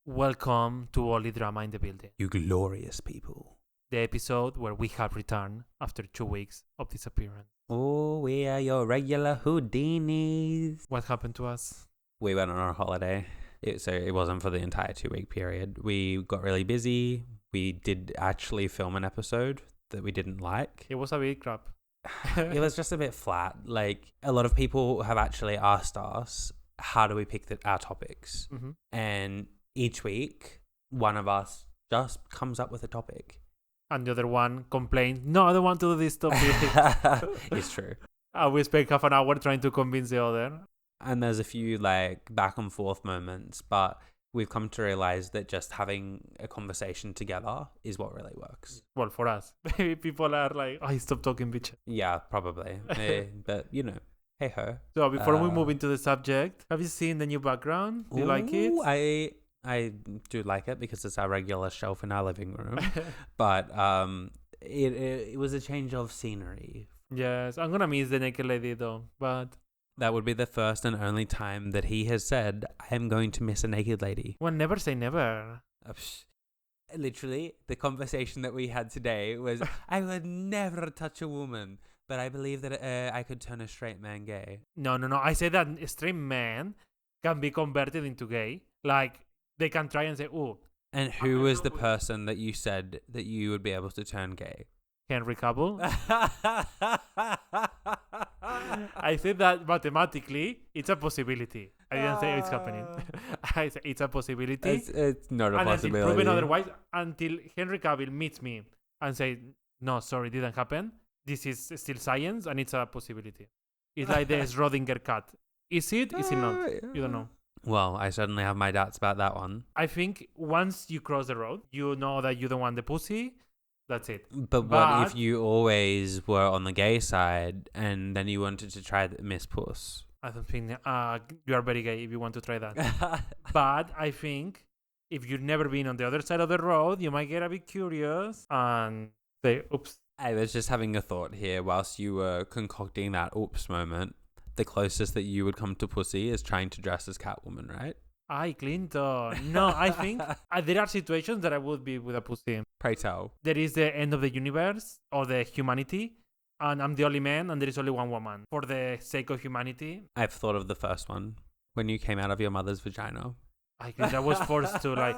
Welcome to Only Drama in the Building, You glorious people. the episode where we have returned after 2 weeks of disappearance. Oh, we are your regular Houdinis. What happened to us? We went on our holiday. So it wasn't for the entire 2-week period. We got really busy. We did actually film an episode that we didn't like. It was a bit crap. It was just a bit flat. Like, a lot of people have actually asked us, how do we pick our topics? Mm-hmm. And each week, one of us just comes up with a topic. And the other one complained, no, I don't want to do this topic. It's true. We spent half an hour trying to convince the other. And there's a few like back and forth moments, but we've come to realize that just having a conversation together is what really works. Well, for us. People are like, oh, stop talking, bitch. Yeah, probably. But, you know, hey ho. So before we move into the subject, have you seen the new background? Do you like it? I do like it because it's our regular shelf in our living room. But it was a change of scenery. Yes, I'm going to miss the naked lady though, but... That would be the first and only time that he has said, I am going to miss a naked lady. Well, never say never. Literally, the conversation that we had today was, I would never touch a woman, but I believe that I could turn a straight man gay. No. I say that a straight man can be converted into gay. Like, they can try and say, oh. And who was the person that you said that you would be able to turn gay? Henry Cavill. I said that mathematically, it's a possibility. I didn't say it's happening. I said it's a possibility. It's not a and possibility. Until proven otherwise, until Henry Cavill meets me and say, no, sorry, didn't happen. This is still science and it's a possibility. It's like the Schrodinger cat. Is it? Is it not? You don't know. Well, I certainly have my doubts about that one. I think once you cross the road, you know that you don't want the pussy. That's it. But what if you always were on the gay side and then you wanted to try Miss Puss? I don't think you are very gay if you want to try that. But I think if you've never been on the other side of the road, you might get a bit curious and say, oops. I was just having a thought here whilst you were concocting that oops moment. The closest that you would come to pussy is trying to dress as Catwoman, right? Ay, Clinton. No, I think there are situations that I would be with a pussy. Pray tell. There is the end of the universe or the humanity, and I'm the only man, and there is only one woman. For the sake of humanity. I've thought of the first one. When you came out of your mother's vagina. I guess I was forced to, like...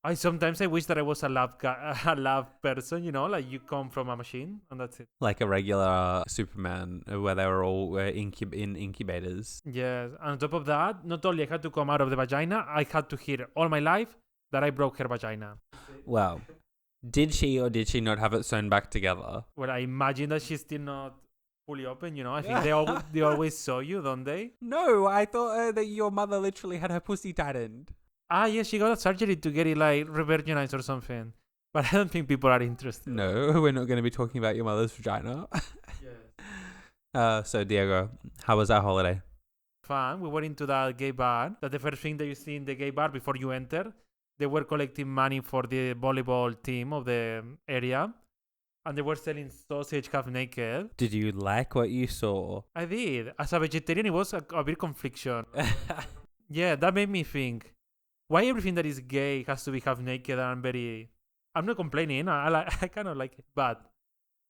I sometimes wish that I was a lab person, you know, like you come from a machine and that's it. Like a regular Superman where they were all in incubators. Yes, and on top of that, not only I had to come out of the vagina, I had to hear all my life that I broke her vagina. Well, did she or did she not have it sewn back together? Well, I imagine that she's still not fully open, you know. I think they always saw you, don't they? No, I thought that your mother literally had her pussy tightened. Ah, yes, she got a surgery to get it like re-virginized or something. But I don't think people are interested. No, we're not going to be talking about your mother's vagina. Yes. So, Diego, how was our holiday? Fun. We were into that gay bar. That's the first thing that you see in the gay bar before you enter. They were collecting money for the volleyball team of the area. And they were selling sausage half naked. Did you like what you saw? I did. As a vegetarian, it was a bit confliction. Yeah, that made me think. Why everything that is gay has to be half naked? And I'm not complaining. I kind of like it, but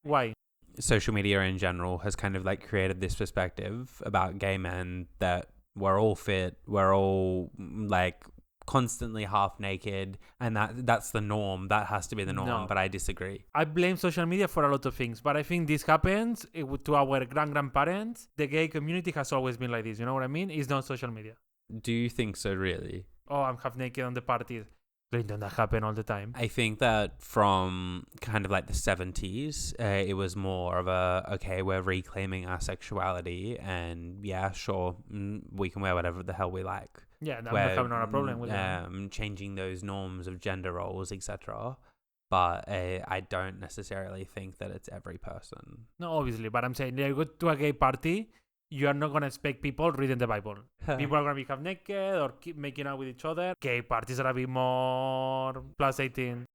why? Social media in general has kind of like created this perspective about gay men that we're all fit, we're all like constantly half naked, and that's the norm. That has to be the norm. No. But I disagree. I blame social media for a lot of things, but I think this happens to our grandparents. The gay community has always been like this. You know what I mean? It's not social media. Do you think so, really? Oh, I'm half naked on the parties. Clinton, that happen all the time. I think that from kind of like the 70s, it was more of okay, we're reclaiming our sexuality and yeah, sure, we can wear whatever the hell we like. Yeah, I'm having not a problem with that. Changing those norms of gender roles, etc. But I don't necessarily think that it's every person. No, obviously, but I'm saying you go to a gay party, you are not going to expect people reading the Bible. People are going to be half naked or keep making out with each other. Gay parties are a bit more plus 18.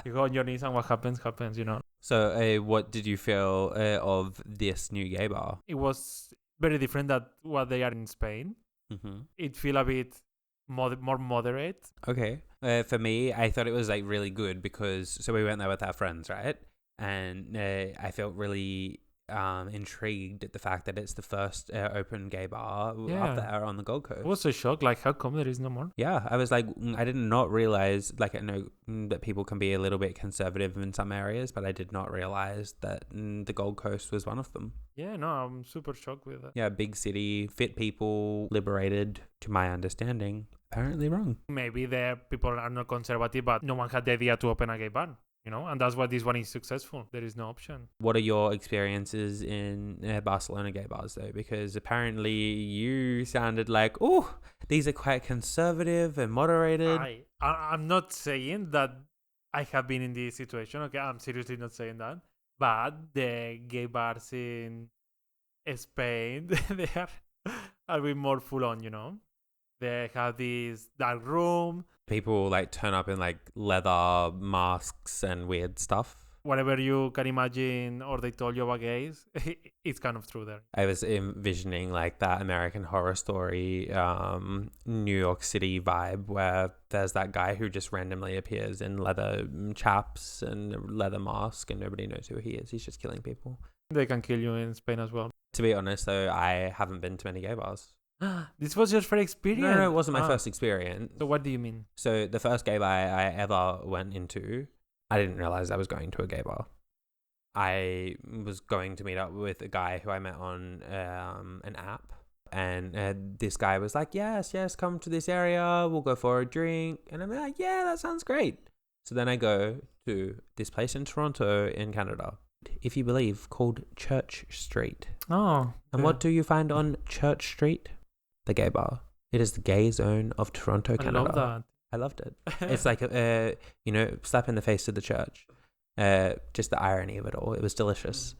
You go on your knees and what happens, you know. So what did you feel of this new gay bar? It was very different than what they are in Spain. Mm-hmm. It feel a bit more moderate. Okay. For me, I thought it was like really good because so we went there with our friends, right? And I felt really intrigued at the fact that it's the first open gay bar Yeah. up there on the Gold Coast. I was so shocked. Like, how come there is no more? Yeah, I was like, I did not realize, like, I know that people can be a little bit conservative in some areas, but I did not realize that the Gold Coast was one of them. Yeah, no, I'm super shocked with that. Yeah, big city, fit people, liberated, to my understanding. Apparently wrong. Maybe the people are not conservative, but no one had the idea to open a gay bar, you know? And that's why this one is successful. There is no option. What are your experiences in Barcelona gay bars, though? Because apparently you sounded like, oh, these are quite conservative and moderated. I'm not saying that I have been in this situation. Okay, I'm seriously not saying that. But the gay bars in Spain, they are a bit more full on, you know? They have this dark room. People like turn up in like leather masks and weird stuff. Whatever you can imagine or they told you about gays, it's kind of true there. I was envisioning like that American Horror Story, New York City vibe where there's that guy who just randomly appears in leather chaps and a leather mask and nobody knows who he is. He's just killing people. They can kill you in Spain as well. To be honest, though, I haven't been to many gay bars. This was your first experience? No, it wasn't my first experience. So what do you mean? So the first gay bar I ever went into, I didn't realize I was going to a gay bar. I was going to meet up with a guy who I met on an app. And this guy was like, yes, come to this area. We'll go for a drink. And I'm like, yeah, that sounds great. So then I go to this place in Toronto in Canada, if you believe, called Church Street. Oh. And what do you find on Church Street? The gay bar. It is the gay zone of Toronto, Canada. I love that. I loved it. It's like, slap in the face to the church. Just the irony of it all. It was delicious.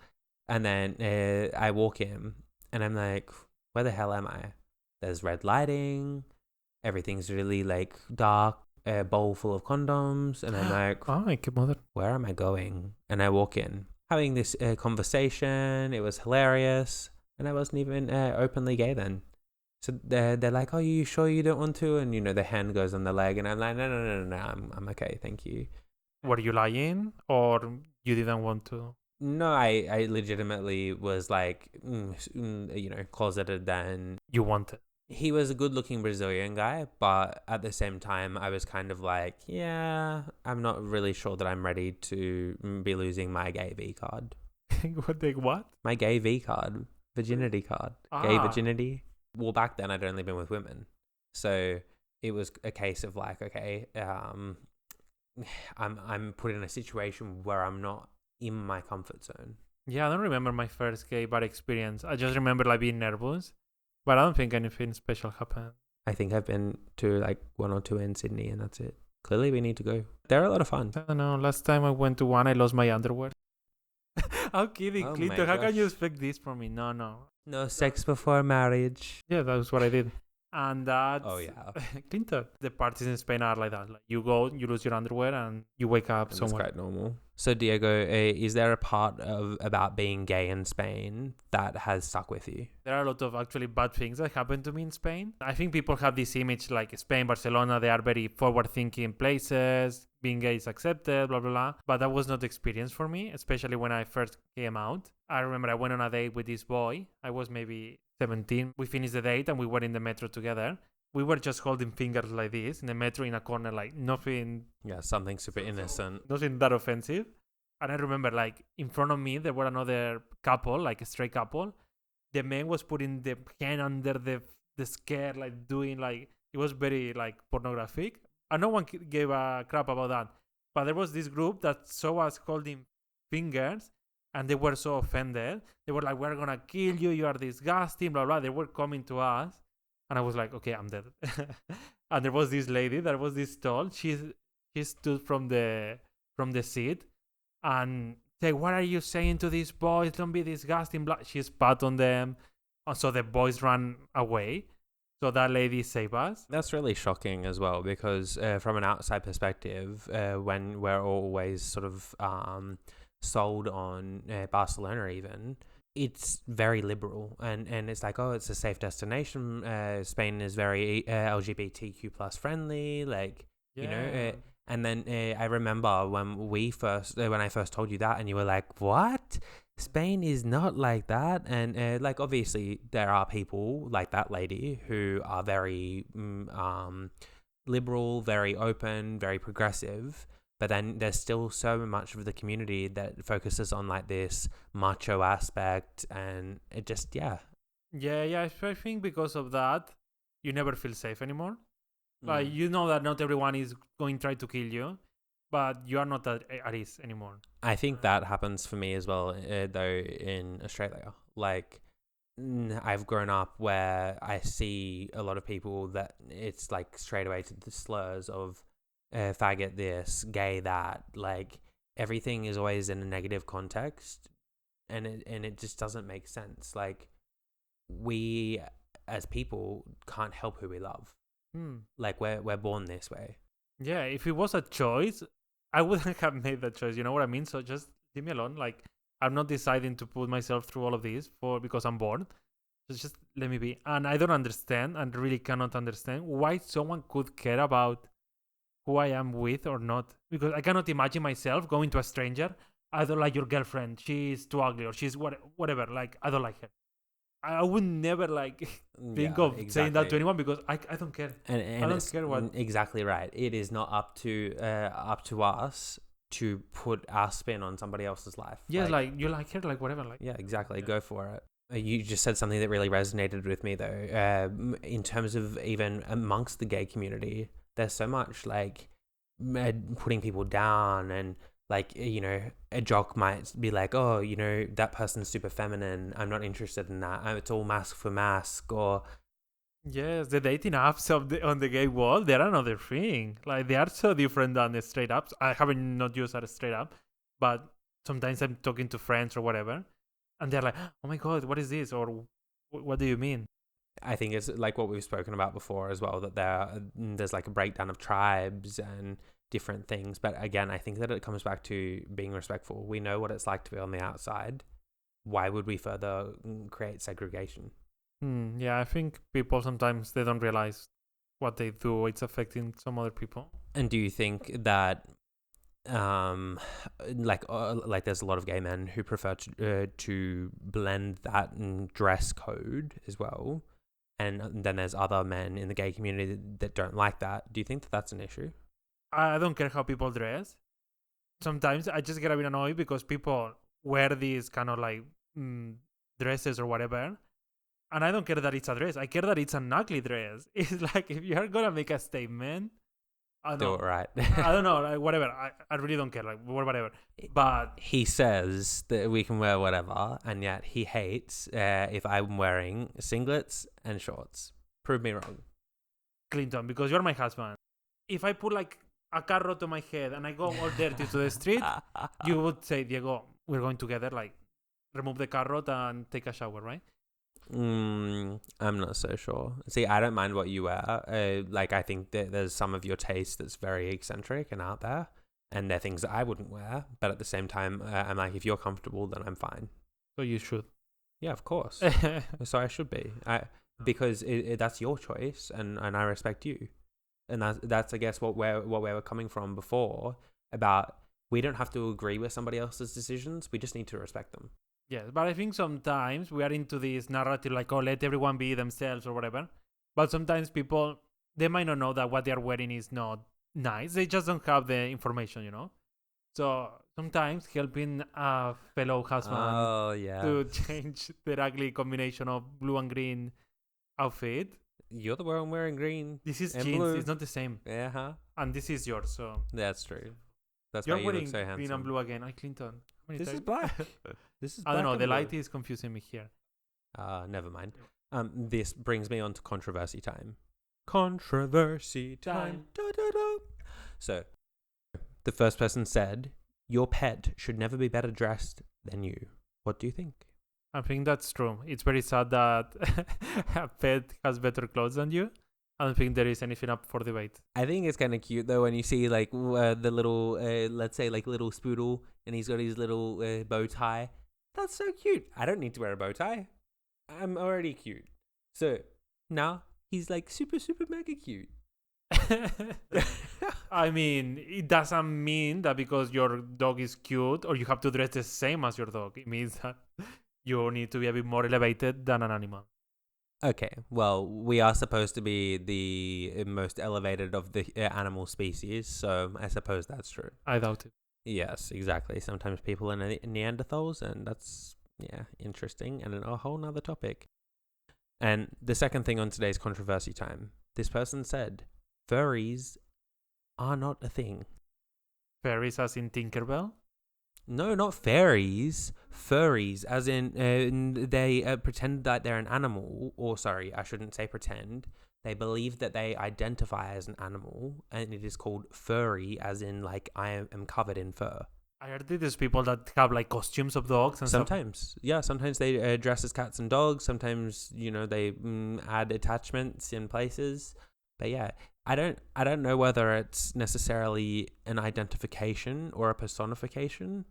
And then I walk in and I'm like, where the hell am I? There's red lighting. Everything's really like dark. A bowl full of condoms. And I'm like, oh, my mother. Where am I going? And I walk in, having this conversation. It was hilarious. And I wasn't even openly gay then. So they're like, oh, you sure you don't want to? And, the hand goes on the leg. And I'm like, no, I'm okay, thank you. Were you lying or you didn't want to? No, I legitimately was like, closeted then. You wanted? He was a good-looking Brazilian guy, but at the same time, I was kind of like, yeah, I'm not really sure that I'm ready to be losing my gay V card. What? My gay V card. Virginity card. Gay virginity. Well, back then I'd only been with women, so it was a case of like, okay, I'm put in a situation where I'm not in my comfort zone. Yeah, I don't remember my first gay bar experience. I just remember like being nervous, but I don't think anything special happened. I think I've been to like one or two in Sydney, and that's it. Clearly, we need to go. They're a lot of fun. I don't know. Last time I went to one, I lost my underwear. I'm kidding, Oh Clinton. my How can you gosh. expect this from me? No. No sex before marriage. Yeah, that was what I did. And that's... Oh, yeah. Clinton. The parties in Spain are like that. Like you go, you lose your underwear, and you wake up That's somewhere. quite normal. So, Diego, is there a part about being gay in Spain that has stuck with you? There are a lot of actually bad things that happened to me in Spain. I think people have this image like Spain, Barcelona, they are very forward-thinking places, being gay is accepted, blah, blah, blah. But that was not the experience for me, especially when I first came out. I remember I went on a date with this boy. I was maybe 17. We finished the date and we were in the metro together. We were just holding fingers like this in the metro in a corner, like nothing... Yeah, something super innocent. Nothing that offensive. And I remember, like, in front of me, there were another couple, like a straight couple. The man was putting the hand under the skirt, like, doing, like, it was very, like, pornographic. And no one gave a crap about that. But there was this group that saw us holding fingers, and they were so offended. They were like, we're going to kill you, you are disgusting, blah, blah. They were coming to us. And I was like, okay, I'm dead. And there was this lady that was this tall. She stood from the seat and said, what are you saying to these boys? Don't be disgusting. She spat on them. And so the boys ran away. So that lady saved us. That's really shocking as well, because from an outside perspective, when we're always sort of sold on Barcelona even, it's very liberal, and it's like, oh, it's a safe destination. Spain is very LGBTQ plus friendly, like, you know. And then I remember when I first told you that, and you were like, what? Spain is not like that. And like, obviously there are people like that lady who are very liberal, very open, very progressive. But then there's still so much of the community that focuses on like this macho aspect, and it just, yeah. Yeah. I think because of that, you never feel safe anymore. Like, you know that not everyone is going to try to kill you, but you are not at ease anymore. I think that happens for me as well, though, in Australia. Like, I've grown up where I see a lot of people that it's like straight away to the slurs of faggot this, gay that. Like, everything is always in a negative context, and it just doesn't make sense. Like, we as people can't help who we love. Like, we're born this way. Yeah, if it was a choice, I wouldn't have made that choice. You know what I mean? So just leave me alone. Like, I'm not deciding to put myself through all of this because I'm bored. Just let me be. And I don't understand, and really cannot understand, why someone could care about who I am with or not. Because I cannot imagine myself going to a stranger. I don't like your girlfriend. She's too ugly, or she's whatever. Like, I don't like her. I would never like think of saying that to anyone, because I don't care. And I don't care what. Exactly right. It is not up to us to put our spin on somebody else's life. Yeah, like you like her, like whatever. Like, yeah, exactly. Go for it. You just said something that really resonated with me, though. In terms of even amongst the gay community, there's so much like putting people down, and like, you know, a jock might be like, oh, you know, that person's super feminine, I'm not interested in that, it's all mask for mask. Or yes, the dating apps on the gay world, they're another thing. Like, they are so different than the straight apps. I haven't not used a straight up, but sometimes I'm talking to friends or whatever, and they're like, oh my god, what is this, or what do you mean? I think it's like what we've spoken about before as well, that there's like a breakdown of tribes and different things. But again, I think that it comes back to being respectful. We know what it's like to be on the outside. Why would we further create segregation? Yeah, I think people sometimes, they don't realize what they do, it's affecting some other people. And do you think that like there's a lot of gay men who prefer to blend that dress code as well, and then there's other men in the gay community that don't like that? Do you think that that's an issue? I don't care how people dress. Sometimes I just get a bit annoyed because people wear these kind of like dresses or whatever, and I don't care that it's a dress. I care that it's an ugly dress. It's like, if you're gonna make a statement, do it right. I don't know, like, whatever. I really don't care, like, whatever. But he says that we can wear whatever, and yet he hates if I'm wearing singlets and shorts. Prove me wrong, Clinton, because you're my husband. If I put like a carrot to my head and I go all dirty to the street, you would say, Diego, we're going together, like, remove the carrot and take a shower, right? I'm not so sure. See, I don't mind what you wear. Like, I think that there's some of your taste that's very eccentric and out there, and they're things that I wouldn't wear. But at the same time, I'm like, if you're comfortable, then I'm fine. So you should. Yeah, of course. So I should be. Because that's your choice, and I respect you. And that's I guess what we were coming from before, about we don't have to agree with somebody else's decisions. We just need to respect them. Yes, but I think sometimes we are into this narrative like, oh, let everyone be themselves or whatever. But sometimes people, they might not know that what they are wearing is not nice. They just don't have the information, you know? So sometimes helping a fellow husband to change the ugly combination of blue and green outfit. You're the one wearing green. This is and jeans. blue. It's not the same. Yeah. And this is yours, so. That's true. That's You're why you wearing look so handsome. green and blue again. Clinton. This is black. This is black. I don't know. and The blue. light is confusing me here. Never mind. This brings me on to controversy time. Controversy time. Da, da, da. So, the first person said, your pet should never be better dressed than you. What do you think? I think that's true. It's very sad that a pet has better clothes than you. I don't think there is anything up for debate. I think it's kind of cute though when you see like the little, let's say like little Spoodle, and he's got his little bow tie, That's so cute. I don't need to wear a bow tie. I'm already cute. So now he's like super, super mega cute. I mean, it doesn't mean that because your dog is cute or you have to dress the same as your dog. It means that you need to be a bit more elevated than an animal. Okay, well, we are supposed to be the most elevated of the animal species, so I suppose that's true. I doubt it. Yes, exactly. Sometimes people are Neanderthals, and that's, yeah, interesting and a whole nother topic. And the second thing on today's controversy time, this person said, furries are not a thing. Fairies as in Tinkerbell? No, not fairies. Furries, as in they pretend that they're an animal, or sorry, I shouldn't say pretend. They believe that they identify as an animal, and it is called furry, as in like I am covered in fur. I heard that there's people that have like costumes of dogs and stuff. Sometimes they dress as cats and dogs. Sometimes they add attachments in places. But yeah, I don't know whether it's necessarily an identification or a personification.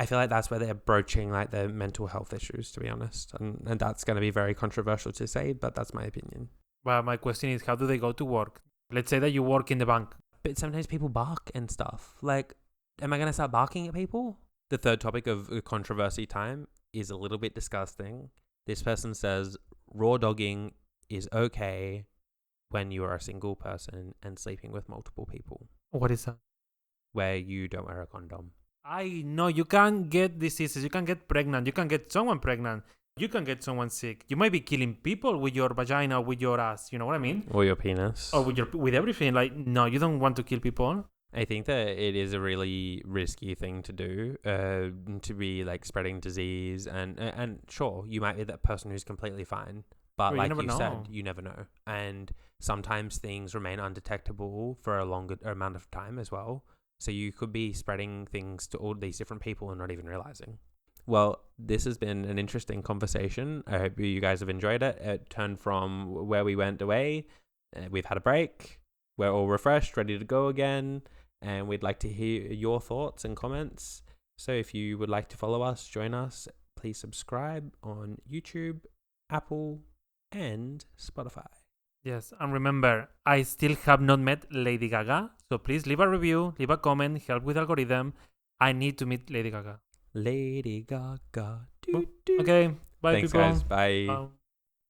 I feel like that's where they're broaching like their mental health issues, to be honest, and that's going to be very controversial to say, but that's my opinion. Well, my question is, how do they go to work? Let's say that you work in the bank. But sometimes people bark and stuff. Like, am I going to start barking at people? The third topic of controversy time is a little bit disgusting. This person says raw dogging is okay when you are a single person and sleeping with multiple people. What is that? Where you don't wear a condom. I know you can get diseases, you can get pregnant, you can get someone pregnant, you can get someone sick. You might be killing people with your vagina, with your ass, you know what I mean? Or your penis. Or with everything. Like, no, you don't want to kill people. I think that it is a really risky thing to do, to be like spreading disease, and sure, you might be that person who's completely fine, but Well, like you know. said, you never know, and sometimes things remain undetectable for a longer amount of time as well. So you could be spreading things to all these different people and not even realizing. Well, this has been an interesting conversation. I hope you guys have enjoyed it. It turned from where we went away. We've had a break. We're all refreshed, ready to go again. And we'd like to hear your thoughts and comments. So if you would like to follow us, join us, please subscribe on YouTube, Apple, and Spotify. Yes, and remember, I still have not met Lady Gaga, so please leave a review, leave a comment, help with algorithm. I need to meet Lady Gaga. Lady Gaga. Okay, bye Thanks, people. guys. Bye. Bye.